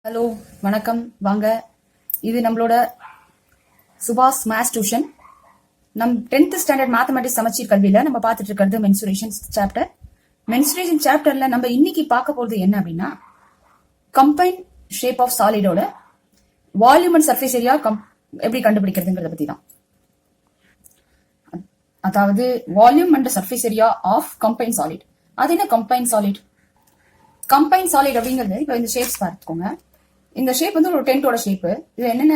Hello, வணக்கம். வாங்க. இது நம்மளோட சுபாஷ் மேத்ஸ் டியூஷன். நம் 10th ஸ்டாண்டர்ட் மேத்தமெட்டிக்ஸ் சமச்சீர் கல்வியில நம்ம பார்த்துட்டு இருக்கிறது மென்சுரேஷன் சாப்டர். மென்சுரேஷன் சாப்டர்ல நம்ம இன்னைக்கு பார்க்க போறது என்ன அப்படின்னா, கம்பைன் ஷேப் ஆஃப் சாலிடோட வால்யூம் அண்ட் சர்ஃபேஸ் ஏரியா எப்படி கண்டுபிடிக்கிறதுங்கிறத பத்தி தான். அதாவது volume and surface area of combine solid. அது என்ன கம்பைன் சாலிட்? கம்பைன் சாலிட் அப்படிங்கிறது இப்போ இந்த ஷேப்ஸ் பார்த்துக்கோங்க. இந்த ஷேப் வந்து ஒரு டென்ட்டோட ஷேப்பு. இது என்னென்ன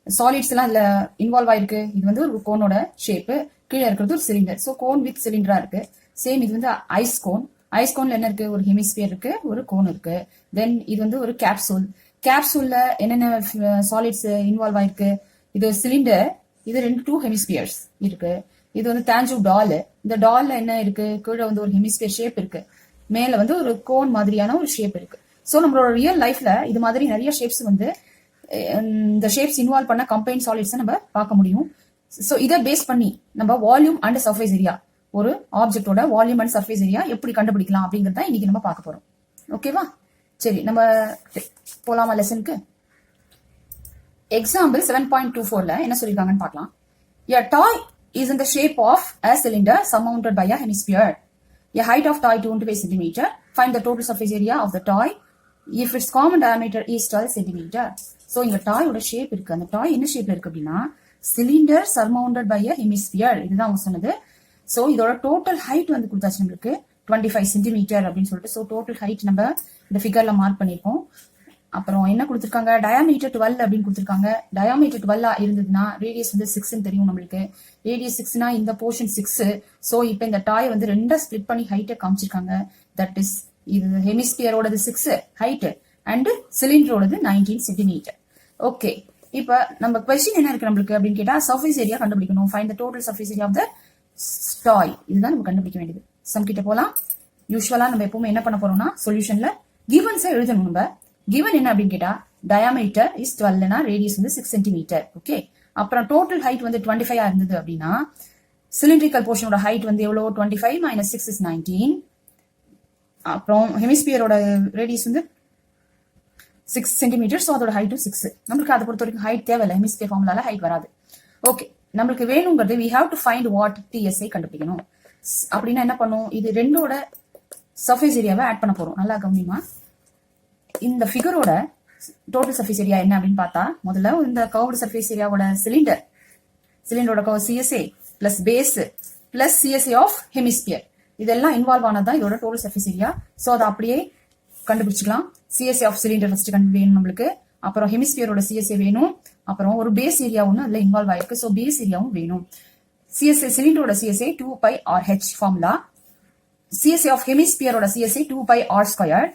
சாலிட்ஸ் எல்லாம் இதுல இன்வால்வ் ஆயிருக்கு? இது வந்து ஒரு கோனோட ஷேப்பு, கீழே இருக்கிறது ஒரு சிலிண்டர். ஸோ கோன் வித் சிலிண்டரா இருக்கு. சேம் இது வந்து ஐஸ் கோன். ஐஸ் கோன்ல என்ன இருக்கு? ஒரு ஹெமிஸ்பியர் இருக்கு, ஒரு கோன் இருக்கு. தென் இது வந்து ஒரு கேப்சூல். கேப்சூல்ல என்னென்ன சாலிட்ஸ் இன்வால்வ் ஆயிருக்கு? இது சிலிண்டர், இது டூ ஹெமிஸ்பியர்ஸ் இருக்கு. இது வந்து தாஞ்சு டால். இந்த டால்ல என்ன இருக்கு? கீழே வந்து ஒரு ஹெமிஸ்பியர் ஷேப் இருக்கு, மேல வந்து ஒரு கோன் மாதிரியான ஒரு ஷேப் இருக்கு. ஸோ நம்மளோட ரியல் லைஃப்ல இது மாதிரி நிறைய ஷேப்ஸ் வந்து இந்த ஷேப்ஸ் இன்வால்வ் பண்ண கம்பைன் சாலிட்ஸ் நம்ம பார்க்க முடியும். ஸோ இதை பேஸ் பண்ணி நம்ம வால்யூம் அண்ட் சர்ஃபேஸ் ஏரியா, ஒரு ஆப்ஜெக்டோட வால்யூம் அண்ட் சர்ஃபேஸ் ஏரியா எப்படி கண்டுபிடிக்கலாம் அப்படிங்கறத இன்னைக்கு நம்ம பார்க்க போறோம். ஓகேவா? சரி, நம்ம போலாமா லெசனுக்கு? எக்ஸாம்பிள் 7.24ல என்ன சொல்லிருக்காங்கன்னு பார்க்கலாம். A toy is in the shape of a cylinder surmounted by a hemisphere. A height of toy 25 cm. Find the total surface area of the toy if its common diameter is 12 cm. So இங்க டாயோட shape இருக்கு. அந்த டாய் என்ன ஷேப்ல இருக்கு அப்படின்னா, cylinder சர்மவுண்டட் by a hemisphere. இதுதான் அவங்க சொன்னது. சோ இதோட டோட்டல் ஹைட் வந்து கொடுத்தாச்சு நம்மளுக்கு 25 சென்டிமீட்டர் அப்படின்னு சொல்லிட்டு. சோ டோட்டல் ஹைட் நம்ம இந்த ஃபிகர்ல மார்க் பண்ணிருக்கோம். அப்புறம் என்ன கொடுத்திருக்காங்க? டயாமீட்டர் 12 அப்படின்னு கொடுத்திருக்காங்க. டயாமீட்டர் 12 இருந்ததுன்னா ரேடியஸ் வந்து 6 தெரியும் நம்மளுக்கு. ரேடியஸ் 6னா இந்த போர்ஷன் 6. சோ இப்போ இந்த டாய் வந்து ரெண்டா ஸ்பிளிட் பண்ணி ஹைட்டை காமிச்சிருக்காங்க. தட் இஸ் இது ஹெமிஸ்பியரோடது 6 ஹைட் அண்ட் சிலிண்டரோடது 19 சென்டிமீட்டர். ஓகே, இப்ப நம்ம கொஸ்டின் என்ன இருக்கு நம்மளுக்கு அப்படின்னு கேட்டா, சர்ஃபேஸ் ஏரியா கண்டுபிடிக்கணும். Find the total surface area of the toy. இதுதான் நம்ம கண்டுபிடிக்க வேண்டியது. சம் கிட்ட போலாம். யூஸ்வலா நம்ம எப்பவுமே என்ன பண்ண போறோம்னா, சொல்யூஷன்ல கிவன்ஸ் எழுதணும். நம்ம கிவன் என்ன அப்படின்னு கேட்டா, டயாமீட்டர் இஸ் 12னா ரேடியஸ் வந்து 6 சென்டிமீட்டர். ஓகே, அப்புறம் டோட்டல் ஹைட் வந்து 25 இருந்தது அப்படின்னா, சிலிண்ட்ரிக்கல் போர்ஷனோட ஹைட் வந்து எவ்வளோ? 25 மைனஸ் 6 இஸ் 19. அப்புறம் ஹெமிஸ்பியரோட ரேடியஸ் வந்து 6 சென்டிமீட்டர். ஸோ அதோட ஹைட்டும் 6. நம்மளுக்கு அதை பொறுத்த வரைக்கும் ஹைட் தேவையில்லை, ஹெமிஸ்பியர் ஃபார்முலால ஹைட் வராது. ஓகே, நம்மளுக்கு வேணுங்கிறது we have to find what TSA கண்டுபிடிக்கணும். அப்படின்னா என்ன பண்ணும்? இது ரெண்டோட சர்ஃபேஸ் ஏரியாவை ஆட் பண்ண போறோம். நல்லா கவனிமா. இந்த ஃபிகரோட டோட்டல் சர்ஃபேஸ் ஏரியா என்ன அப்படின்னு பார்த்தா, முதல்ல இந்த கர்வ்டு சர்ஃபேஸ் ஏரியாவோட சிலிண்டரோட curve CSA plus base plus CSA of hemisphere, இதெல்லாம் இன்வால்வ் ஆனதுதான் இதோட டோட்டல் சர்ஃபேஸ் ஏரியா. ஸோ அதை அப்படியே கண்டுபிடிச்சிக்கலாம். CSA ஆஃப் சிலிண்டர் ஃபர்ஸ்ட் வேணும் நம்மளுக்கு. அப்புறம் ஹெமிஸ்பியரோட CSA வேணும். அப்புறம் ஒரு பேஸ் ஏரியா ஒன்று அதுல இன்வால்வ் ஆயிருக்கு. ஸோ பேஸ் ஏரியாவும் வேணும். CSA சிலிண்டரோட CSA 2πRH formula. CSA of ஹெமிஸ்பியரோட CSA 2πr².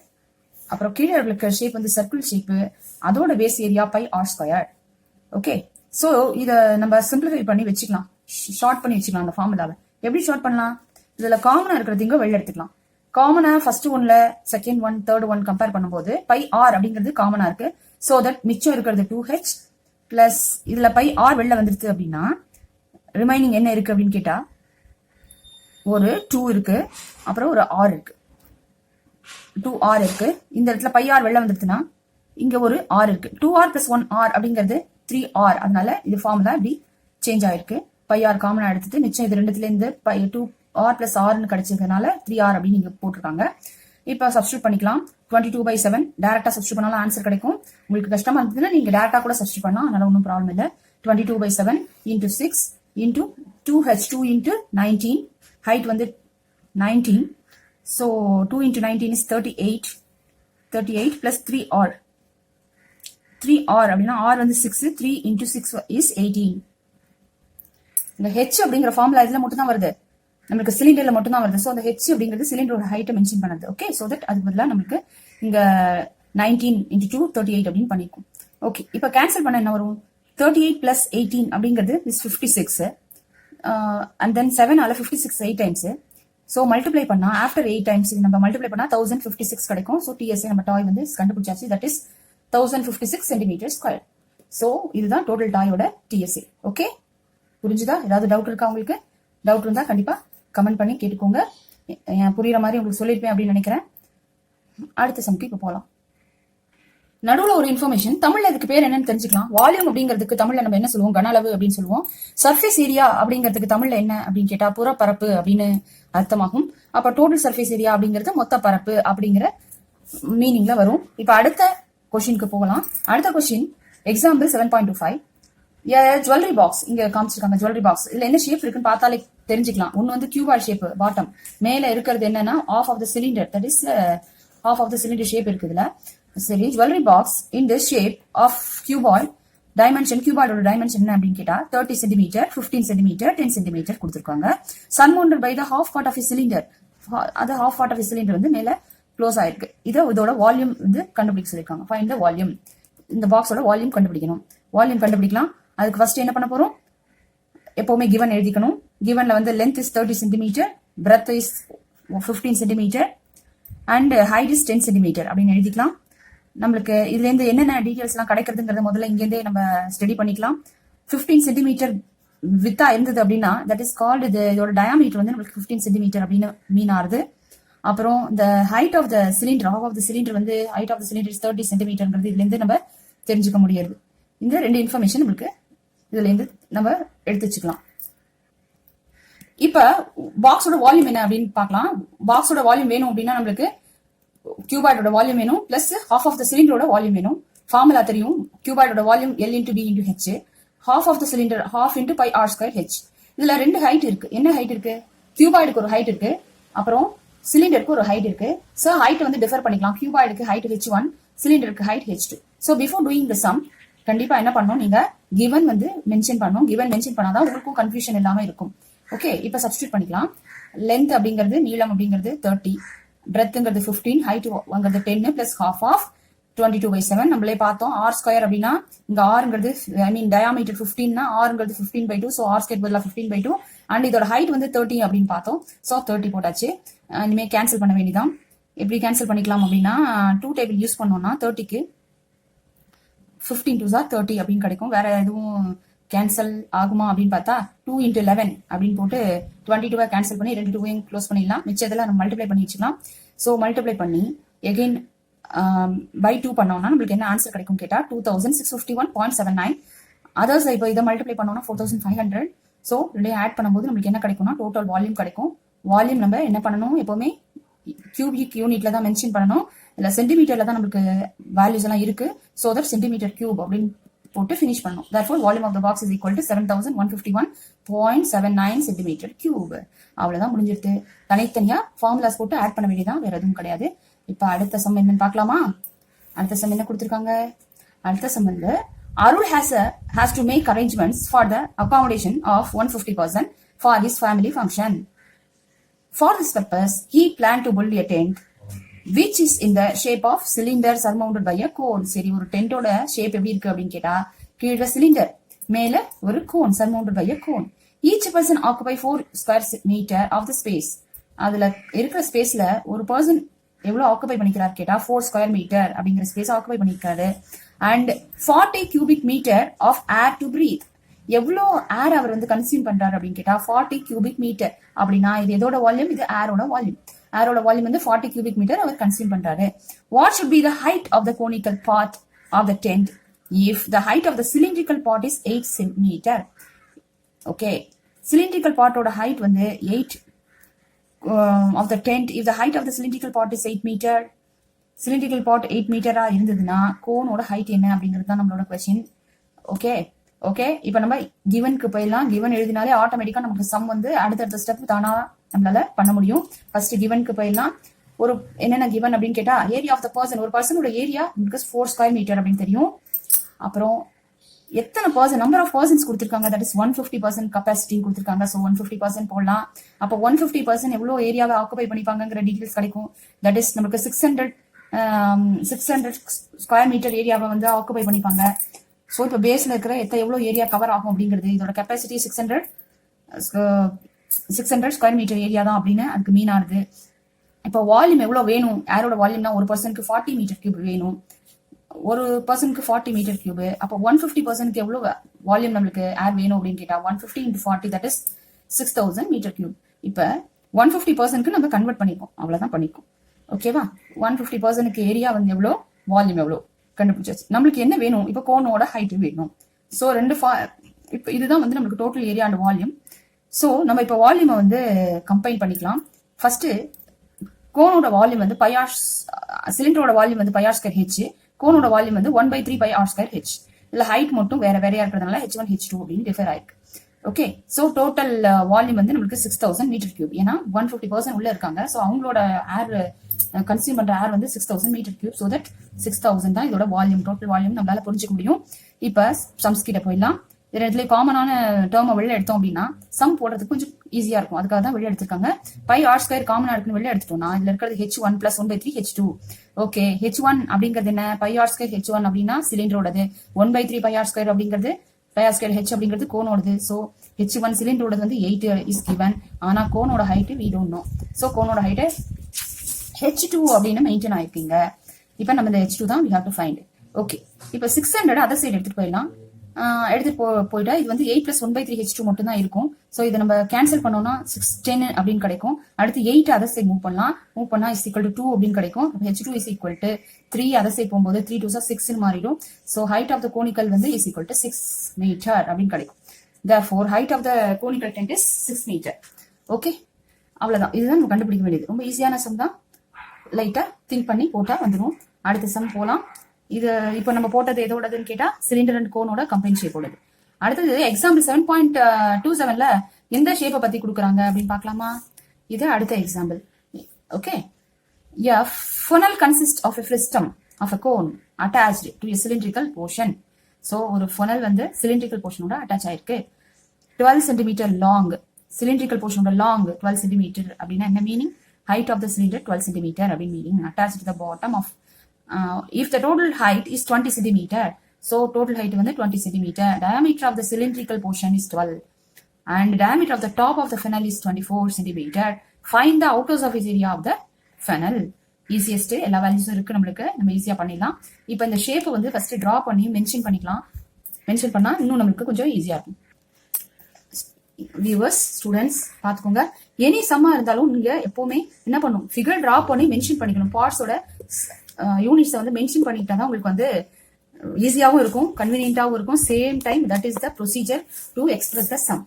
அப்புறம் கீழே இருக்கிற ஷேப் வந்து சர்க்கிள் ஷேப்பு, அதோட base area πr². Okay, so இதை நம்ம சிம்பிளிஃபை பண்ணி வச்சுக்கலாம், ஷார்ட் பண்ணி வச்சுக்கலாம். அந்த ஃபார்முலாவை எப்படி ஷார்ட் பண்ணலாம்? இதுல காமனா இருக்கிறது வெளில எடுத்துக்கலாம். காமனா ஃபர்ஸ்ட் ஒன்ல second one third one compare பண்ணும்போது πr அப்படிங்கிறது காமனா இருக்கு. ஸோ தட் மிச்சம் இருக்கிறது 2h பிளஸ் இதுல πr வெளில வந்துருச்சு அப்படின்னா ரிமைனிங் என்ன இருக்கு அப்படின்னு கேட்டா, ஒரு 2 இருக்கு, அப்புறம் ஒரு r இருக்கு, 2r இருக்கு. இந்த இடத்துல πr வெளில வந்துருச்சுன்னா இங்க ஒரு r இருக்கு. 2r பிளஸ் 1r அப்படிங்கிறது 3r. அதனால இது ஃபார்முலா இப்படி சேஞ்ச் ஆயிருக்கு. πr காமனா எடுத்துட்டு மிச்சம் இது ரெண்டுத்துல இருந்து 2r பிளஸ் rன்னு கிடைச்சதுனால 3r அப்படின்னு நீங்க போட்டிருக்காங்க. இப்ப சப்ஸ்டியூட் பண்ணிக்கலாம். 22/7 டைரக்டா சப்ஸ்டியூட் பண்ணாலும் ஆன்சர் கிடைக்கும். உங்களுக்கு கஷ்டமா இருந்ததுன்னா நீங்க டைரக்டா கூட சப்ஸ்டியூட் பண்ணலாம், அதனால ஒன்றும் ப்ராப்ளம் இல்லை. 22/7 into 6 into 2h2 into 19. Height வந்து 19. So 2 into 19 is 38. 38 plus 3r. 3r அப்படின்னா r வந்து 6. 3 into 6 is 18. இந்த h அப்படிங்கிற ஃபார்முலா இதுல மட்டும் தான் வருது, நமக்கு சிலிண்டர்ல மட்டும் தான் வருது. ஸோ அந்த h அப்படிங்கிறது சிலிண்டரோட ஹைட்டை மென்ஷன் பண்ணது. ஓகே, ஸோ தட் அதுக்கு பதிலாக நமக்கு இங்க 19 into 2 38 அப்படின்னு பண்ணிருக்கும். ஓகே, இப்போ கேன்சல் பண்ண என்ன வரும்? 38 plus 18 அப்படிங்கிறது is 56. And then 7 ஆல 56 8 டைம்ஸ். ஸோ மல்டிப்ளை பண்ணா ஆஃப்டர் 8 டைம்ஸ் நம்ம மல்டிப்ளை பண்ணா 1056 கிடைக்கும். ஸோ TSA நம்ம டாய் வந்து கண்டுபிடிச்சாச்சு. That is 1056 centimetre square. So இதுதான் டோட்டல் டாயோட TSA. ஓகே, புரிஞ்சுதா? ஏதாவது டவுட் இருக்கா உங்களுக்கு? டவுட் இருந்தா கண்டிப்பா கமெண்ட் பண்ணி கேட்டுக்கோங்க. புரியுற மாதிரி உங்களுக்கு சொல்லியிருப்பேன் அப்படின்னு நினைக்கிறேன். அடுத்த சம்க்கு இப்போ போகலாம். நடுவுல ஒரு இன்ஃபர்மேஷன், தமிழ்ல இதுக்கு பேர் என்னன்னு தெரிஞ்சுக்கலாம். வால்யூம் அப்படிங்கிறதுக்கு தமிழ்ல நம்ம என்ன சொல்லுவோம், கன அளவு அப்படின்னு சொல்லுவோம். சர்ஃபேஸ் ஏரியா அப்படிங்கிறதுக்கு தமிழ்ல என்ன அப்படின்னு கேட்டா புறப்பரப்பு அப்படின்னு அர்த்தமாகும். அப்ப டோட்டல் சர்ஃபேஸ் ஏரியா அப்படிங்கிறது மொத்த பரப்பு அப்படிங்கிற மீனிங்ல வரும். இப்ப அடுத்த கொஸ்டினுக்கு போகலாம். அடுத்த கொஸ்டின் எக்ஸாம்பிள் 7.25. ஜுவல்லரி பாக்ஸ் இங்க காமிச்சிருக்காங்க. ஜுவல்லரி பாக்ஸ் இதுல என்ன ஷேப் இருக்குன்னு பார்த்தாலே தெரிஞ்சுக்கலாம். ஒன்னு வந்து கியூபாய்ட் ஷேப் பாட்டம், மேல இருக்கிறது என்னன்னா half of the cylinder, that is half of the cylinder shape இருக்குதுல. சரி, jewellery box in the shape of cuboid, dimension கியூபாய்டோட டைமென்ஷன் என்ன அப்படின்னு கேட்டா 30 சென்டிமீட்டர், 15 சென்டிமீட்டர், 10 சென்டிமீட்டர் கொடுத்துருக்காங்க. Surmounted by the half part of cylinder, அது ஹாஃப் பார்ட் ஆஃப் சிலிண்டர் வந்து மேல க்ளோஸ் ஆயிருக்கு. இதோட வால்யூம் வந்து கண்டுபிடிக்க சொல்லியிருக்காங்க. Find the volume. இந்த பாக்ஸோட வால்யூம் கண்டுபிடிக்கணும். வால்யூம் கண்டுபிடிக்கலாம். அதுக்கு ஃபர்ஸ்ட் என்ன பண்ண போறோம், எப்பவுமே கிவன் எழுதிக்கணும். கிவன்ல வந்து length is 30 centimetre, breadth is 15 centimetre and height is 10 centimetre அப்படின்னு எழுதிக்கலாம். நம்மளுக்கு இதுல இருந்து என்னென்ன டீடைல்ஸ் எல்லாம் கிடைக்கிறதுங்கிறத முதல்ல இங்கேருந்தே நம்ம ஸ்டடி பண்ணிக்கலாம். 15 சென்டிமீட்டர் வித்தா இருந்தது அப்படின்னா தட் இஸ் கால்டு, இதோட டயாமீட்டர் வந்து நம்மளுக்கு 15 சென்டிமீட்டர் அப்படின்னு மீன் ஆகுது. அப்புறம் இந்த height of the cylinder, half of the cylinder வந்து height of the cylinder is 30 சென்டிமீட்டர்ங்கிறது இதுல இருந்து நம்ம தெரிஞ்சுக்க முடியாது. இந்த ரெண்டு இன்ஃபர்மேஷன் நம்மளுக்கு இதுல இருந்து நம்ம எடுத்து வச்சுக்கலாம். இப்ப பாக்ஸோட வால்யூம் என்ன அப்படின்னு பார்க்கலாம். பாக்ஸோட வால்யூம் வேணும் அப்படின்னா நம்மளுக்கு கியூபாய்டோட வால்யூம் வேணும், பிளஸ் ஹாஃப் ஆஃப் த சிலிண்டரோட வால்யூம் வேணும். ஃபார்முலா தெரியும், கியூபாய்டோட volume L into d into h, half of the cylinder half into pi r square h. இதுல ரெண்டு ஹைட் இருக்கு. என்ன ஹைட் இருக்கு, கியூபாய்டுக்கு ஒரு ஹைட் இருக்கு, அப்புறம் சிலிண்டருக்கு ஒரு ஹைட் இருக்கு. ஸோ ஹைட் வந்து டிஃபர் பண்ணிக்கலாம். கியூபாய்டுக்கு ஹைட் H1, சிலிண்டருக்கு height H2. So before doing the sum கண்டிப்பா என்ன பண்ணணும், நீங்க கிவன் வந்து மென்ஷன் பண்ணணும். கிவன் மென்ஷன் பண்ணாதான் உங்களுக்கும் கன்ஃபியூஷன் இல்லாம இருக்கும். ஓகே, இப்ப சப்ஸ்டியூட் பண்ணிக்கலாம். லென்த் அப்படிங்கிறது, நீளம் அப்படிங்கிறது 30, பிரெத்ங்கிறது 15, ஹைட் வாங்கிறது 10 பிளஸ் ஹாஃப் ஆஃப் 22/7. நம்மளே பார்த்தோம். ஆர் ஸ்கொயர் அப்படின்னா இங்க ஆறுங்கிறது, ஐ மீன் டயாமீட்டர் 15னா ஆறுங்கிறது 15/2. ஸோ ஆர் ஸ்கொயர் பதிலாக 15/2 அண்ட் இதோட ஹைட் வந்து 30 அப்படின்னு பார்த்தோம். ஸோ 30 போட்டாச்சு. இனிமே கேன்சல் பண்ண வேண்டியதான். எப்படி கேன்சல் பண்ணிக்கலாம் அப்படின்னா 2 டேபிள் யூஸ் பண்ணோம்னா 30க்கு 15 2s are 30 அப்படின்னு கிடைக்கும். வேற எதுவும் கேன்சல் ஆகுமா அப்படின்னு பார்த்தா 2 into 11 அப்படின்னு போட்டு 22 கேன்சல் பண்ணி 2 2வையும் க்ளோஸ் பண்ணிடலாம். மிச்சதெல்லாம் நம்ம மல்டிப்ளை பண்ணி வச்சுக்கலாம். ஸோ மல்டிப்ளை பண்ணி எகெயின் பை 2 பண்ணோம்னா நம்மளுக்கு என்ன ஆன்சர் கிடைக்கும் கேட்டா 2651.79. அதர்ஸ் இப்போ இதை மல்டிப்ளை பண்ணோம்னா 4500. ஸோ ரெண்டையும் ஆட் பண்ணும்போது நம்மளுக்கு என்ன கிடைக்கும்னா டோட்டல் வால்யூம் கிடைக்கும். வால்யூம் நம்ம என்ன பண்ணணும், எப்பவுமே கியூபிக் யூனிட்ல தான் மென்ஷன் பண்ணணும். இல்ல சென்டிமீட்டர்ல தான் நம்மளுக்கு வேல்யூஸ் எல்லாம் இருக்கு. ஸோ தட் சென்டிமீட்டர் கியூப் அப்படின்னு போட்டு ஃபினிஷ் பண்ணணும். therefore volume of the box is equal to 7151.79 centimetre cube. அவ்வளவுதான் முடிஞ்சிருது. தனித்தனியா ஃபார்முலாஸ் போட்டு ஆட் பண்ண வேண்டியதான், வேற எதுவும் கிடையாது. இப்ப அடுத்த சம் என்னன்னு பார்க்கலாமா. அடுத்த சம் என்ன கொடுத்திருக்காங்க. அடுத்த சம் வந்து அருள் has to make arrangements for the accommodation of 150 person for his family function. For this purpose, he planned to build a tent which is in the shape of cylinder surmounted by a cone. சரி, ஒரு டென்ட்டோட shape எப்படி இருக்கு அப்படின்னு கேட்டா கீழே cylinder, மேல ஒரு cone, surmounted by a cone. Each person occupy 4 square meter of the space. அதுல இருக்கிற ஸ்பேஸ்ல ஒரு பர்சன் எவ்வளவு ஆக்குபை பண்ணிக்கிறார் கேட்டா 4 ஸ்கொயர் மீட்டர் அப்படிங்கிற ஸ்பேஸ் ஆக்குபை பண்ணிக்கிறாரு. And 40 cubic meter of air to breathe. எவ்வளோ ஏர் அவர் வந்து கன்சியூம் பண்றாரு அப்படின்னு கேட்டா 40 cubic meter. அப்படின்னா இது எதோட வால்யூம், இது ஏரோட வால்யூம். ஏரோட வால்யூம் வந்து 40 cubic meter அவர் கன்சியூம் பண்றாரு. What should be the height of the conical part of the tent if the height of the cylindrical part is 8 centimeter? Okay, cylindrical part ஓட height வந்து 8 of the tent. If the height of the cylindrical part is 8 meter, cylindrical part 8 மீட்டரா இருந்ததுன்னா கோனோட height என்ன அப்படிங்கிறது தான் நம்மளோட question. Okay, இப்போ நம்ம கிவனுக்கு போயிடலாம். கிவன் எழுதினாலே ஆட்டோமேட்டிக்கா நமக்கு சம் வந்து அடுத்தடுத்த ஸ்டெப் தானா நம்மளால பண்ண முடியும். ஃபர்ஸ்ட் கிவனுக்கு போயிடலாம். ஒரு என்னென்ன கிவன் அப்படின்னு கேட்டா ஏரியா ஆஃப் த பர்சன், ஒரு பர்சனோட ஏரியா நமக்கு 4 ஸ்கொயர் மீட்டர் அப்படின்னு தெரியும். அப்புறம் எத்தனை பர்சன், நம்பர் ஆஃப் பர்சன்ஸ் கொடுத்திருக்காங்க, தட் இஸ் 150% கெப்பாசிட்டி கொடுத்திருக்காங்க. ஸோ 150% போடலாம். அப்போ 150% எவ்வளவு ஏரியாவை ஆக்குபை பண்ணிப்பாங்கிற டீடைல்ஸ் கிடைக்கும். தட் இஸ் நமக்கு 600 ஸ்கொயர் மீட்டர் ஏரியாவை வந்து ஆக்குபை பண்ணிப்பாங்க. ஸோ இப்போ பேஸ்ல இருக்கிற எவ்வளவு ஏரியா கவர் ஆகும் அப்படிங்கிறது, இதோட கெப்பாசிட்டி 600 ஸ்கொயர் மீட்டர் ஏரியா தான் அப்படின்னு அதுக்கு மீன் ஆகுது. இப்போ வால்யூம் எவ்வளவு வேணும், ஏரோட வால்யூம்னா ஒரு பர்சனுக்கு 40 மீட்டர் கியூப் வேணும். ஒரு பர்சனுக்கு 40 மீட்டர் கியூப். அப்போ 150% எவ்வளவு வால்யூம் நம்மளுக்கு ஏர் வேணும் அப்படின்னு கேட்டா 150 into 40 that is 6000 metre cube. இப்போ 150%க்கு நம்ம கன்வெர்ட் பண்ணிப்போம், அவ்வளவுதான் பண்ணிப்போம். ஓகேவா, 150%க்கு ஏரியா வந்து எவ்வளோ, வால்யூம் எவ்வளோ. கண்டுபிடிச்சாச்சு. நம்மளுக்கு என்ன வேணும், இப்போ கோனோட ஹைட் வேணும். ஸோ இப்போ இதுதான் வந்து நம்மளுக்கு total area and volume. So நம்ம இப்போ வால்யூமை வந்து கம்பைன் பண்ணிக்கலாம். ஃபர்ஸ்ட் கோனோட வால்யூம் வந்து சிலிண்டரோட வால்யூம் வந்து πr²h, கோனோட வால்யூம் வந்து 1/3 πr²h. இல்ல ஹைட் மட்டும் வேற வேறையா இருக்கிறதுனால h1 h2 அப்படின்னு டிஃபர் ஆயிருக்கு. ஓகே, ஸோ டோட்டல் வால்யூம் வந்து நம்மளுக்கு 6000 மீட்டர் கியூப். ஏன்னா 150% உள்ள இருக்காங்க. ஸோ அவங்களோட ஏர் கன்சியூம் பண்ற ஏர் வந்து 6000 மீட்டர் கியூப். ஸோ தட் 6000 தான் இதோட வால்யூம், டோட்டல் வால்யூம் நம்மளால புரிஞ்சுக்க முடியும். இப்ப சம்ஸ் கிட்ட போயிடலாம். இதுல காமனான டேர்மை வெளில எடுத்தோம் அப்படின்னா சம் போடுறதுக்கு கொஞ்சம் ஈஸியா இருக்கும். அதுக்காக தான் வெளில எடுத்திருக்காங்க. πr² காமனா இருக்குன்னு வெளில எடுத்துட்டோம்னா இதுல இருக்கிறது h1 + 1/3 h2. ஓகே, h1 அப்படிங்கிறது என்ன, πr² h1 அப்படின்னா சிலிண்டரோடது, 1/3 πr² அப்படிங்கிறது πr²h அப்படிங்கிறது கோனோடது. ஸோ h1 சிலிண்டரோடது வந்து 8 இஸ் கிவன். ஆனா கோனோட height we don't know. So கோனோட ஹைட் h2 அப்படின்னு மெயின்டைன் ஆயிருக்கீங்க. இப்போ நம்ம இந்த h2 தான் we have to find. Okay, இப்போ 600 அதர் சைடு எடுத்துட்டு போயிடலாம். போயிட்டா இது வந்து 8 + 1/3 h2 மட்டும் தான் இருக்கும். ஸோ இதை நம்ம கேன்சல் பண்ணோம்னா 610 அப்படின்னு கிடைக்கும். அடுத்து 8 அதர் சைடு மூவ் பண்ணா இஸ் ஈக்குவல் டு 2 அப்படின்னு கிடைக்கும். h2 is equal to 3 other side போகும்போது 3 2 6 மாறிடும். So height of the conical வந்து இஸ் ஈக்குவல் டு 6 மீட்டர் அப்படின்னு கிடைக்கும். therefore height of the conical tent is 6 metre. Okay, அவ்வளவுதான். இதுதான் நம்ம கண்டுபிடிக்க வேண்டியது. ரொம்ப ஈஸியான சம் தான். லைட்டா திங்க் பண்ணி போட்டா வந்துடும். அடுத்த சம் போலாம். இது இப்போ நம்ம போட்டது எதோடதுன்னு கேட்டா சிலிண்டர் அண்ட் கோனோட கம்பைன் ஷேப்போடது. அடுத்தது எக்ஸாம்பிள் 7.27ல எந்த ஷேப்பை பத்தி கொடுக்குறாங்க அப்படின்னு பார்க்கலாமா? இது அடுத்த example. Okay, a funnel consists of a frustum of a cone attached to a cylindrical portion. ஸோ ஒரு funnel வந்து சிலிண்ட்ரிக்கல் போர்ஷனோட அட்டாச் ஆயிருக்கு. 12 cm லாங், சிலிண்ட்ரிக்கல் போர்ஷனோட லாங் 12 cm அப்படின்னா என்ன meaning? height of the cylinder 12 cm அப்படின்னு meaning. attached to the bottom of if the total height is 20 cm, so total height வந்து 20 cm. diameter of the cylindrical portion is 12 and diameter of the top of the funnel is 24 cm. find the outer surface area of the funnel. Easiest எல்லா வேல்யூஸும் இருக்கு நம்மளுக்கு, நம்ம ஈஸியா பண்ணிடலாம். இப்போ இந்த ஷேப்பை வந்து ஃபர்ஸ்ட் டிரா பண்ணி மென்ஷன் பண்ணிக்கலாம். மென்ஷன் பண்ணா இன்னும் நம்மளுக்கு கொஞ்சம் ஈஸியா இருக்கும். வியூவர்ஸ், ஸ்டூடெண்ட்ஸ் பார்த்துக்கோங்க. எனி சம்மா இருந்தாலும் நீங்க எப்பவுமே என்ன பண்ணணும், ஃபிகர் டிரா பண்ணி மென்ஷன் பண்ணிக்கணும். பார்ட்ஸோட யூனிட்ஸை வந்து மென்ஷன் பண்ணிட்டா தான் உங்களுக்கு வந்து ஈஸியாகவும் இருக்கும், கன்வீனியன்டாகவும் இருக்கும். Same time that is the procedure to express the some.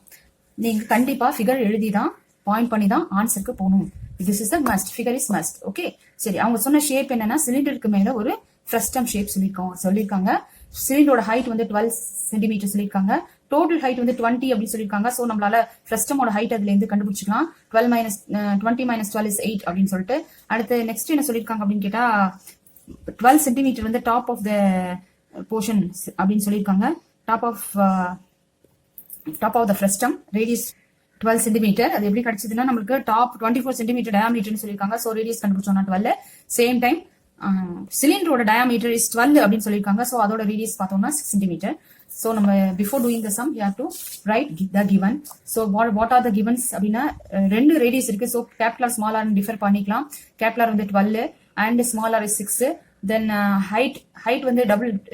நீங்க கண்டிப்பா ஃபிகர் எழுதி தான் பாயிண்ட் பண்ணி தான் ஆன்சருக்கு போகணும். This is the must, figure is must. Okay, சரி. அவங்க சொன்ன ஷேப் என்னன்னா சிலிண்டருக்கு மேல ஒரு ஃப்ரஸ்டம் ஷேப் சொல்லியிருக்காங்க. சிலிண்டரோட ஹைட் வந்து 12 சென்டிமீட்டர் சொல்லியிருக்காங்க. டோட்டல் ஹைட் வந்து 20 அப்படின்னு சொல்லியிருக்காங்க. ஸோ நம்மளால ஃப்ரஸ்டமோட ஹைட் அதுல இருந்து கண்டுபிடிச்சிக்கலாம். 20 - 12 is 8 அப்படின்னு சொல்லிட்டு. அடுத்து நெக்ஸ்ட் என்ன சொல்லியிருக்காங்க அப்படின்னு கேட்டா 12 சென்டிமீட்டர் வந்து டாப் ஆஃப் த போர்ஷன் அப்படின்னு சொல்லியிருக்காங்க. Top of the frustum radius 12 centimetre. அது எப்படி கிடைச்சதுன்னா நம்மளுக்கு டாப் 24 சென்டிமீட்டர் டயாமீட்டர்னு சொல்லியிருக்காங்க. ஸோ ரேடியஸ் கண்டுபிடிச்சோம்னா 12. சேம் டைம் சிலிண்டரோட டயாமீட்டர் இஸ் 12 அப்படின்னு சொல்லியிருக்காங்க. ஸோ அதோட ரேடியஸ் பார்த்தோம்னா 6 சென்டிமீட்டர். ஸோ நம்ம before doing the sum you have to write the given. So what are the givens அப்படின்னா ரெண்டு ரேடியஸ் இருக்கு. So capital small r differ பண்ணிக்கலாம். கேபிட்டல் வந்து 12 and small R 6. Then height வந்து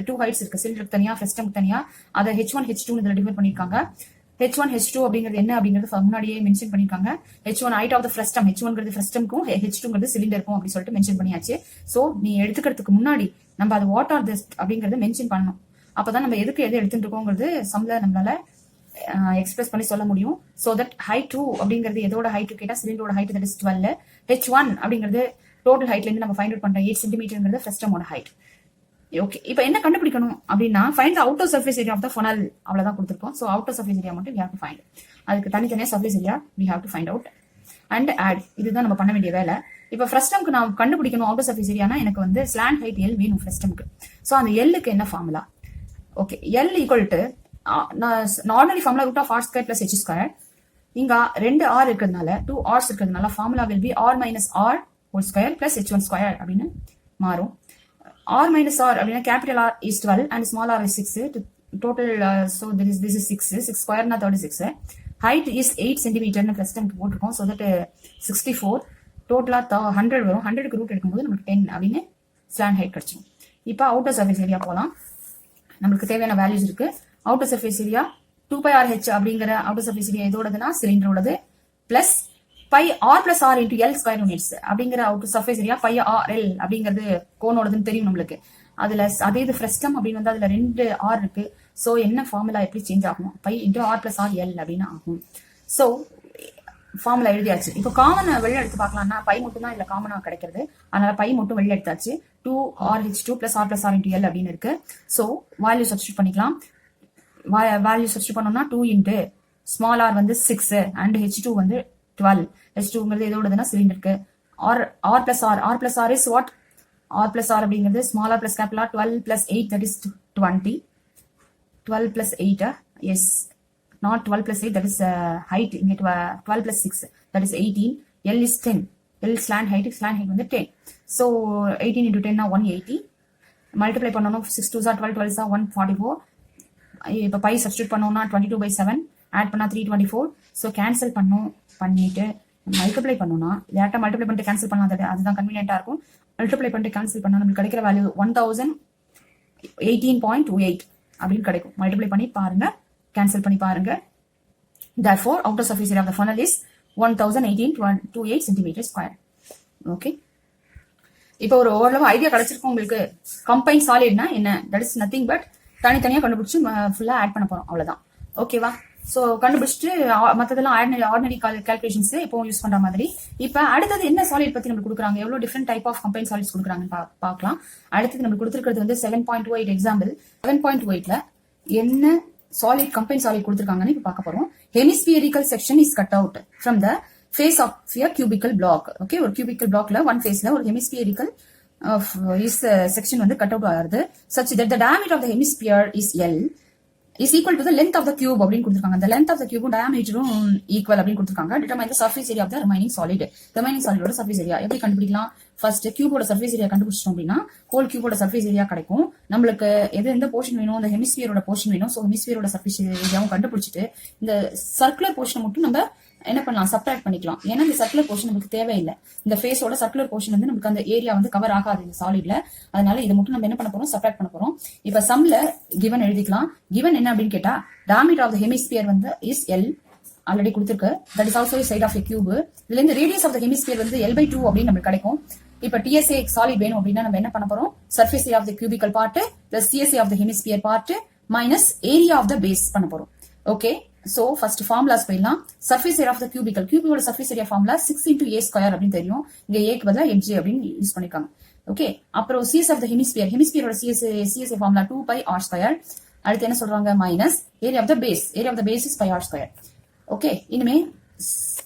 two heights இருக்கு. சிலிண்டருக்கு தனியா, ஃப்ரஸ்டம்க்கு தனியா. அதை h1 h2 இதுல டிஃபர் பண்ணிருக்காங்க. h1 h2 அப்படிங்கிறது என்ன அப்படிங்கிறது முன்னாடியே மென்ஷன் பண்ணிருக்காங்க. h1 height of the frustum, h1ங்கிறது ஃப்ரஸ்டம்க்கும் h2ங்கிறது சிலிண்டருக்கும் அப்படி சொல்லிட்டு மென்ஷன் பண்ணியாச்சு. ஸோ நீ எடுத்துக்கிறதுக்கு முன்னாடி நம்ம அது வாட் ஆர் திஸ் அப்படிங்கறத மென்ஷன் பண்ணணும். அப்பதான் நம்ம எதுக்கு எது எடுத்துட்டு இருக்கோங்கிறது சம்ல நம்மளால எக்ஸ்பிரஸ் பண்ணி சொல்ல முடியும். ஸோ தட் ஹைட் 2 அப்படிங்கிறது எதோட ஹைட் கேட்டா சிலிண்டரோட ஹைட் தட் இஸ் 12. h1 அப்படிங்கிறது டோட்டல் ஹைட்ல இருந்து நம்ம ஃபைண்ட் அவுட் பண்றோம் 8 சென்டிமீட்டர்ங்கிறது ஃப்ரஸ்டமோட ஹைட். ஓகே, இப்போ என்ன கண்டுபிடிக்கணும் அப்படின்னா find the outer surface area of the funnel. அவ்வளவுதான் கொடுத்துருக்கோம். ஸோ அவுட்டர் சர்ஃபேஸ் ஏரியா மட்டும் வி ஹேவ் டு ஃபைண்ட். அதுக்கு தனித்தனியா surface area we have to find out and add. இதுதான் நம்ம பண்ண வேண்டிய வேலை. இப்போ ஃப்ரஸ்டம்க்கு நான் கண்டுபிடிக்கணும் அவுட்டர் சர்ஃபேஸ் ஏரியானா எனக்கு வந்து ஸ்லாண்ட் ஹைட் எல் வேணும் ஃப்ரஸ்டம்க்கு. ஸோ அந்த எல்லுக்கு என்ன formula? Okay, l equal to normally formula root of r square plus h square. இங்க 2 r இருக்கிறதுனால 2 r's இருக்கிறதுனால formula will be r minus r whole square plus h1 square அப்படின்னு மாறும். r minus r அப்படின்னா capital R is 12 and small r is 6. Total so this is 6 square na 36. Height is 8 cm னு first time போட்டுருக்கோம். So that 64 டோட்டலா 100 வரும். 100 க்கு root எடுக்கும்போது நமக்கு 10 அப்படின்னு ஸ்லாண்ட் ஹைட் கிடைச்சிடும். இப்போ அவுட்டர் சர்ஃபேஸ் ஏரியா போலாம். நமக்கு தேவையான வேல்யூஸ் இருக்கு. அவுட்டர் சர்ஃபேஸ் ஏரியா 2πrh அப்படிங்கிற அவுட்டர் சர்ஃபேஸ் ஏரியா எதோடதுன்னா சிலிண்டரோடது plus πr plus r into l square units அப்படிங்கிற அவுட்டர் சர்ஃபேஸ் ஏரியா πrl அப்படிங்கிறது கோனோடதுன்னு தெரியும் நம்மளுக்கு. அதுல அதே இது ஃப்ரெஸ்டம் அப்படின்னு வந்து அதுல 2 ஆர் இருக்கு. ஸோ என்ன ஃபார்முலா எப்படி சேஞ்ச் ஆகும், pi into r plus r l அப்படின்னு ஆகும். ஸோ ஃபார்முலா எழுதியாச்சு. இப்போ காமன் வெளில எடுத்து பார்க்கலாம்னா பை மட்டும் தான் இதுல காமனா கிடைக்கிறது. அதனால பை மட்டும் வெளில எடுத்தாச்சு. 2RH2 plus r plus r into l அப்படின்னு இருக்கு. ஸோ வேல்யூ சப்ஸ்டியூட் பண்ணிக்கலாம். வேல்யூ சப்ஸ்டியூட் பண்ணோம்னா 2 இன்ட்டு ஸ்மால் ஆர் வந்து 6 அண்ட் H2 வந்து 12. H2ங்கிறது எதோடதுன்னா சிலிண்டருக்கு. R plus r is what, r plus r அப்படிங்கிறது small r plus capital r 12 plus 8 that is 20. 12 plus 8, yes, not 12 plus 8, that is height, 12 plus 6, that is 18, L is 10, L slant height வந்து 10, so 18 into 10 now 180, multiply பண்ணனும் 6 2s are 12, 12s are 144, இப்போ by substitute பண்ணோம்னா 22/7, add பண்ணா 324, so cancel பண்ணிட்டு multiply பண்ணோம்னா டேரக்டா multiply பண்ணிட்டு cancel பண்ணலாம், அதுதான் கன்வீனியன்ட்டா இருக்கும். மல்டிப்ளை பண்ணிட்டு கேன்சல் பண்ணா நமக்கு கிடைக்கிற வேல்யூ 1018.28 அப்படின்னு கிடைக்கும். மல்டிப்ளை பண்ணி பாருங்க, கேன்சல் பண்ணி பாருங்க. therefore outer surface area of the funnel is 1018.28 centimeter square. Okay, இப்போ ஒரு ஓரளவு ஐடியா கிடைச்சிருக்கும் உங்களுக்கு. கம்பைன் சாலிட்னா என்ன, தட் இஸ் நத்திங் பட் தனித்தனியா கண்டுபிடிச்சு ஃபுல்லா ஆட் பண்ண போறோம், அவ்வளவுதான். ஓகேவா? சோ கண்டுபிடிச்சிட்டு மத்ததெல்லாம் ஆர்டினரி கால்குலேஷன்ஸ் இப்போ யூஸ் பண்ற மாதிரி. இப்ப அடுத்தது என்ன சாலிட் பத்தி நமக்கு கொடுக்குறாங்க, எவ்வளவு different type of combine solids கொடுக்குறாங்கன்னு பார்க்கலாம். அடுத்தது நமக்கு கொடுத்துருக்கிறது வந்து 7.28 எக்ஸாம்பிள். 7.28ல என்ன சாலிட் கம்பைன் சாலிட் கொடுத்துருக்காங்கன்னு இப்ப பார்க்க போறோம். Hemispherical section is cut out from the face of a cubical block. Okay, ஒரு cubical blockல ஒன் ஃபேஸ்ல ஒரு ஹெமிஸ்பியரிக்கல் செக்ஷன் வந்து கட் அவுட் ஆகுது. such that the diameter of the hemisphere is L is equal to the length of the cube அப்படின்னு கொடுத்திருக்காங்க. the length of the cube diameterம் equal அப்படின்னு கொடுத்திருக்காங்க. determine the surface area of the remaining solid. remaining solid ஓட surface area எப்படி கண்டுபிடிக்கலாம்? First கியூபோட surface area கண்டுபிடிச்சோம் அப்படின்னா whole கியூபோட surface area கிடைக்கும். நம்மளுக்கு எந்த போர்ஷன் வேணும், இந்த ஹெமிஸ்பியரோட போர்ஷன் வேணும். ஸோ ஹெமிஸ்பியரோட சர்ஃபேஸ் ஏரியாவும் கண்டுபிடிச்சிட்டு இந்த சர்க்குலர் போர்ஷனை மட்டும் நம்ம என்ன பண்ணலாம், சப்ட்ராக்ட் பண்ணிக்கலாம். ஏன்னா இந்த சர்க்குலர் போர்ஷன் நமக்கு தேவையில்லை. இந்த ஃபேஸோட சர்க்குலர் போர்ஷன் வந்து நமக்கு அந்த ஏரியா வந்து கவர் ஆகாது இந்த சாலிட்ல. அதனால இதை மட்டும் நம்ம என்ன பண்ண போறோம், சப்ட்ராக்ட் பண்ண போறோம். இப்ப சம்ல கிவன் எழுதிக்கலாம். கிவன் என்ன அப்படின்னு கேட்டா diameter of the hemisphere வந்து is L ஆல்ரெடி கொடுத்திருக்கு. That is also side of a cube. இதுல இருந்து ரேடியஸ் ஆஃப் த ஹெமிஸ்பியர் வந்து L/2 அப்படின்னு நமக்கு கிடைக்கும். இப்ப TSA சாலிட் வேணும் அப்படின்னா நம்ம என்ன பண்ண போறோம், surface area of the cubical part plus CSA of the hemisphere part minus area of the base பண்ண போறோம். ஓகே, சோ ஃபர்ஸ்ட் ஃபார்முலாஸ் போயிடலாம். சர்ஃபேஸ் ஏரியா ஆஃப் த கியூபிக்கோட surface area formula 6 into a square அப்படின்னு தெரியும். இங்க a க்கு பதிலா hj அப்படின்னு யூஸ் பண்ணிருக்காங்க. ஓகே, அப்புறம் CS ஆஃப் த ஹெமிஸ்பியரோட CSA ஃபார்முலா 2πr². அடுத்து என்ன சொல்றாங்க, minus area of the base is πr². Okay, இனிமே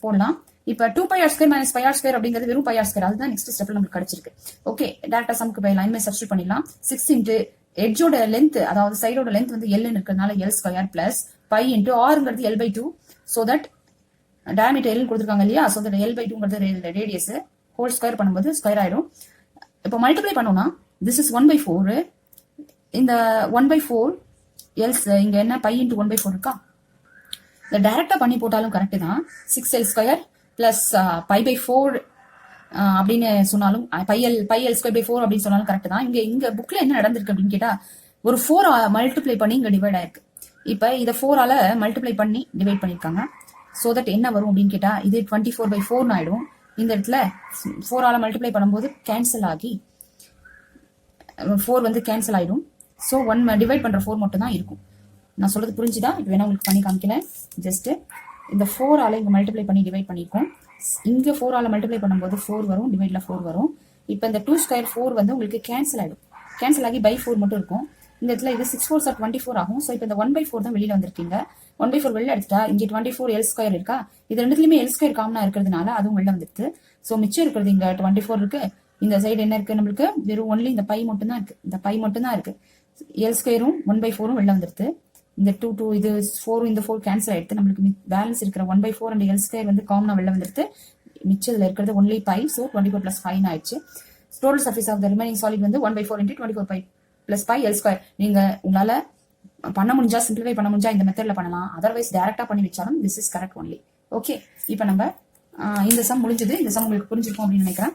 போடலாம். இப்ப 2πr² மைனஸ் πr² அப்படிங்கிறது வெறும் πr². அதுதான் நெக்ஸ்ட் ஸ்டெப்ல நமக்கு கிடைச்சிருக்கு. ஓகே, டேரக்டா சம்க்கு போயிடலாம். இனிமே சப்ஸ்டிட்யூட் பண்ணிடலாம். 6 into எட்ஜோட லென்த், அதாவது சைடோட லென்த் வந்து L இருக்கிறதுனால L² பிளஸ் பை இன்டூ ஆர்ங்கிறது L/2. So that diameter L கொடுத்துருக்காங்க இல்லையா, சோ தட் L/2ங்கிறது ரேடியஸ், ஹோல் ஸ்கொயர் பண்ணும்போது ஸ்கொயர் ஆயிடும். இப்போ மல்டிப்ளை பண்ணோம்னா திஸ் இஸ் 1/4. இந்த 1/4 எல்ஸ் இங்க என்ன பை இன்டூ 1/4 இருக்கா, இந்த டைரக்டா பண்ணி போட்டாலும் கரெக்ட் தான். 6L² பிளஸ் π/4 அப்படின்னு சொன்னாலும் πL²/4 அப்படின்னு சொன்னாலும் கரெக்ட் தான். இங்க புக்ல என்ன நடந்திருக்கு அப்படின்னு கேட்டா ஒரு 4 மல்டிப்ளை பண்ணி இங்க டிவைட் ஆயிருக்கு. இப்ப இதை 4ஆல மல்டிப்ளை பண்ணி டிவைட் பண்ணிருக்காங்க. சோ தட் என்ன வரும் அப்படின்னு கேட்டா இது 24/4 ஆயிடும். இந்த இடத்துல 4ஆல மல்டிப்ளை பண்ணும்போது கேன்சல் ஆகி 4 வந்து கேன்சல் ஆயிடும். சோ 1 டிவைட் பண்ற 4 மட்டும் தான் இருக்கும். நான் சொல்றது புரிஞ்சுதா? இது வேணா உங்களுக்கு பண்ணி காமிக்கிறேன். ஜஸ்ட் இந்த 4ஆல இங்க மல்டிப்ளை பண்ணி டிவைட் பண்ணிருக்கோம். இங்க 4ஆல மல்டிப்ளை பண்ணும்போது 4 வரும், டிவைட்ல 4 வரும். இப்ப இந்த 2² 4 வந்து உங்களுக்கு கேன்சல் ஆயிடும். கேன்சல் ஆகி by4 மட்டும் இருக்கும். இந்த இடத்துல இது 6 4s are 24 ஆகும். சோ இப்போ இந்த 1/4 தான் வெளியில வந்திருக்கீங்க. 1/4 வெளியில எடுத்துட்டா இங்க 24 L² இருக்கா, இது ரெண்டுலயுமே L² காமனா இருக்கிறதுனால அதுவும் வெளில வந்துருது. சோ மிச்சம் இருக்கிறது இங்க 24 இருக்கு. இந்த சைடு என்ன இருக்கு, நம்மளுக்கு வெறும் ஒன்லி இந்த பை மட்டும் தான் இருக்கு. இந்த பை மட்டும் தான் இருக்கு. L²ம் 1/4 வெளில வந்துருது. இந்த 2 இது 4 இந்த 4 கேன்சல் ஆயிடுது. நம்மளுக்கு பேலன்ஸ் இருக்கிற 1/4 and L² வந்து காமனா வெளில வந்துருது. மிச்சத்துல இருக்கிறது ஒன்லி பை. சோ 24 plus 5 ஆயிடுச்சு. Total surface of the remaining solid வந்து 1/4 into 24 plus πL². நீங்க உங்களால பண்ண முடிஞ்சா, சிம்பிளிஃபை பண்ண முடிஞ்சா இந்த மெத்தட்ல பண்ணலாம். அதர்வைஸ் டைரக்டா பண்ணி வச்சாலும் this is correct only. Okay, இப்போ நம்ம இந்த சம் முடிஞ்சது. இந்த சம் உங்களுக்கு புரிஞ்சிருக்கும் அப்படின்னு நினைக்கிறேன்.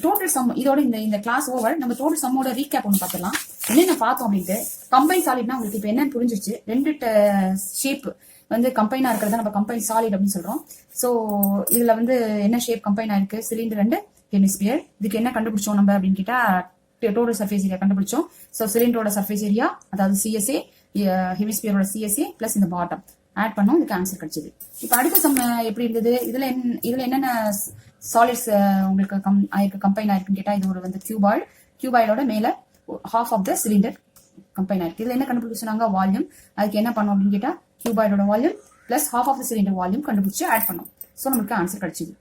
டோட்டல் சம் இதோட இந்த கிளாஸ் ஓவர். நம்ம டோட்டல் சம்மோட ரீகேப் ஒன்று பார்த்துலாம். என்னென்ன பார்த்தோம் அப்படின்ட்டு. கம்பைன் சாலிட்னா உங்களுக்கு இப்போ என்னன்னு புரிஞ்சிருச்சு. 2 ஷேப் வந்து கம்பைனா இருக்கிறத நம்ம கம்பைன் சாலிட் அப்படின்னு சொல்றோம். சோ இதுல வந்து என்ன ஷேப் கம்பைன் ஆயிருக்கு, சிலிண்டர் அண்ட் ஹெமிஸ்பியர். இதுக்கு என்ன கண்டுபிடிச்சோம் நம்ம அப்படின்னு கேட்டா டோட்டல் சர்ஃபேஸ் ஏரியா கண்டுபிடிச்சோம். ஸோ சிலிண்டரோட சர்ஃபேஸ் ஏரியா அதாவது சிஎஸ்ஏ, ஹெமிஸ்பியரோட சிஎஸ்ஏ பிளஸ் இந்த பாட்டம் ஆட் பண்ணோம், இதுக்கு ஆன்சர் கிடைச்சது. இப்போ அடுத்த சம் எப்படி இருந்தது, இதுல என்னென்ன சாலிட்ஸ் உங்களுக்கு கம்பைன் ஆயிருக்குன்னு கேட்டா, இது ஒரு வந்து கியூபாய்டோட மேல half of the cylinder combine ஆயிருக்கு. இதுல என்ன கண்டுபிடிச்சு சொன்னாங்க, வால்யூம். அதுக்கு என்ன பண்ணோம் அப்படின்னு கேட்டா, கியூபாய்டோட volume plus half of the cylinder volume கண்டுபிடிச்சு ஆட் பண்ணோம். ஸோ நமக்கு ஆன்சர் கிடைச்சது.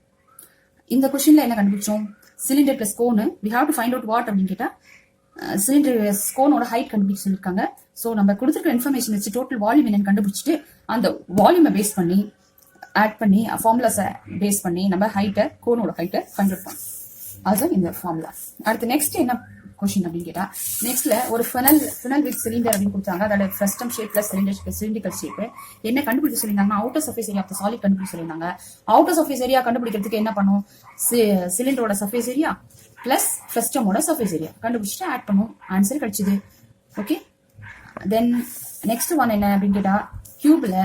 இந்த கொஸ்டின்ல என்ன கண்டுபிடிச்சோம், cylinder plus cone. We have to find out what அப்படின்னு கேட்டா, சிலிண்டர் கோனோட ஹைட் கண்டுபிடிச்சு சொல்லியிருக்காங்க. ஸோ நம்ம கொடுத்துருக்க இன்ஃபர்மேஷன் வச்சு டோட்டல் வால்யூம் என்னன்னு கண்டுபிடிச்சிட்டு அந்த வால்யூமை பேஸ் பண்ணி ஆட் பண்ணி ஃபார்முலாஸை பேஸ் பண்ணி நம்ம கோனோட ஹைட்டை ஃபைண்ட் அவுட் பண்ணோம். அதுதான் இந்த ஃபார்முலா. அடுத்து நெக்ஸ்ட் என்ன கொஸ்டின் அப்படின்னு கேட்டா, நெக்ஸ்ட்ல ஒரு ஃபெனல் வித் சிலிண்டர் அப்படின்னு கொடுத்தாங்க. அதோட frustum shape plus cylindrical shape என்ன கண்டுபிடிச்சு சொல்லியிருந்தாங்க, outer surface area of the solid கண்டுபிடிச்சு சொல்லியிருந்தாங்க. அவுட்டர் சர்ஃபேஸ் ஏரியா கண்டுபிடிக்கிறதுக்கு என்ன பண்ணும், சிலிண்டரோட சர்ஃபேஸ் ஏரியா பிளஸ் ஃப்ரஸ்டமோட சர்ஃபேஸ் ஏரியா கண்டுபிடிச்சிட்டு ஆட் பண்ணும், ஆன்சர் கிடைச்சது. ஓகே, தென் நெக்ஸ்ட் ஒன் என்ன அப்படின்னு கேட்டா, கியூப்ல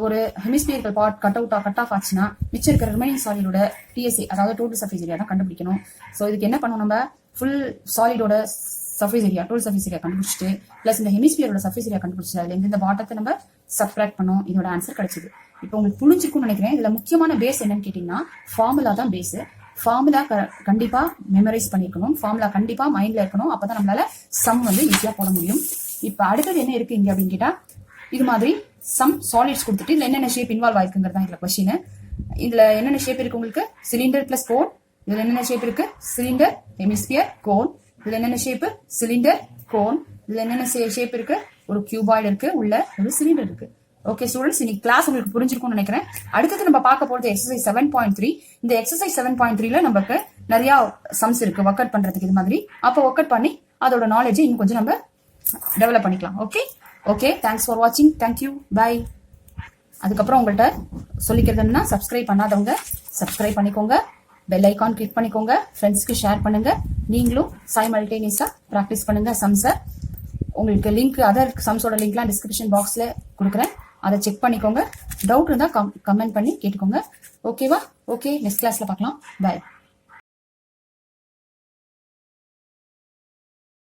ஒரு ஹெமிஸ்பியரிக்கல் பார்ட் கட் ஆஃப் ஆச்சுன்னா மிச்சம் இருக்கிற ரிமைனிங் சாலிடோட டிஎஸ்ஏ அதாவது டோட்டல் சர்ஃபேஸ் ஏரியா தான் கண்டுபிடிக்கணும். ஸோ இதுக்கு என்ன பண்ணுவோம், நம்ம ஃபுல் சாலிடோட surface area total surface area கண்டுபிடிச்சிட்டு பிளஸ் இந்த ஹெமிஸ்பியரோட சர்ஃபேஸ் ஏரியா கண்டுபிடிச்சிட்டு அதுல இந்த பாட்டத்தை நம்ம சப்ட்ராக்ட் பண்ணோம், இதோட ஆன்சர் கிடைச்சது. இப்போ உங்களுக்கு புரிஞ்சிருக்கும்னு நினைக்கிறேன். இதுல முக்கியமான பேஸ் என்னன்னு கேட்டீங்கன்னா, ஃபார்முலா தான் பேஸ். ஃபார்முலா கண்டிப்பா மெமரைஸ் பண்ணிருக்கணும், ஃபார்முலா கண்டிப்பா மைண்ட்ல இருக்கணும், அப்பதான் நம்மளால சம் வந்து ஈஸியா போட முடியும். இப்ப அடுத்தது என்ன இருக்கு இங்க அப்படின்னு கேட்டா, இது மாதிரி சம் சாலிட்ஸ் கொடுத்துட்டு இதுல என்னென்ன ஷேப் இன்வால்வ் ஆயிருக்குங்கிறதா இதுல கொஸ்டின். இதுல என்னென்ன ஷேப் இருக்கு உங்களுக்கு, சிலிண்டர் பிளஸ் கோன். இதுல என்னென்ன ஷேப் இருக்கு, சிலிண்டர், ஹெமிஸ்பியர், கோன். இதுல என்னென்ன ஷேப், சிலிண்டர், கோன். இதுல என்னென்ன ஷேப் இருக்கு, ஒரு கியூபாய்டு இருக்கு, உள்ள ஒரு சிலிண்டர் இருக்கு. ஓகே ஸ்டூடெண்ட்ஸ், இன்னைக்கு கிளாஸ் உங்களுக்கு புரிஞ்சிருக்கும்னு நினைக்கிறேன். அடுத்தது நம்ம பார்க்க போறது எக்ஸசைஸ் 7.3. இந்த எக்ஸசைஸ் 7.3ல நமக்கு நிறைய சம்ஸ் இருக்கு ஒர்க் அவுட் பண்றதுக்கு. இது மாதிரி அப்போ ஒர்க் அவுட் பண்ணி அதோட நாலேஜை இன்னும் கொஞ்சம் நம்ம டெவலப் பண்ணிக்கலாம். ஓகே, தேங்க்ஸ் ஃபார் வாட்சிங். Thank you, bye. அதுக்கப்புறம் உங்கள்கிட்ட சொல்லிக்கிறது என்னன்னா, சப்ஸ்கிரைப் பண்ணாதவங்க சப்ஸ்கிரைப் பண்ணிக்கோங்க, பெல் ஐக்கான் கிளிக் பண்ணிக்கோங்க, ஃப்ரெண்ட்ஸ்க்கு ஷேர் பண்ணுங்க, நீங்களும் சைமல்டேனியஸா ப்ராக்டிஸ் பண்ணுங்க சம்ஸை. உங்களுக்கு லிங்க், அதர் சம்ஸோட லிங்க்லாம் டிஸ்கிரிப்ஷன் பாக்ஸ்ல கொடுக்குறேன், அதை செக் பண்ணிக்கோங்க. டவுட் இருந்தா கமெண்ட் பண்ணி கேட்டுக்கோங்க. ஓகேவா? ஓகே, நெக்ஸ்ட் கிளாஸ்ல பார்க்கலாம். பை.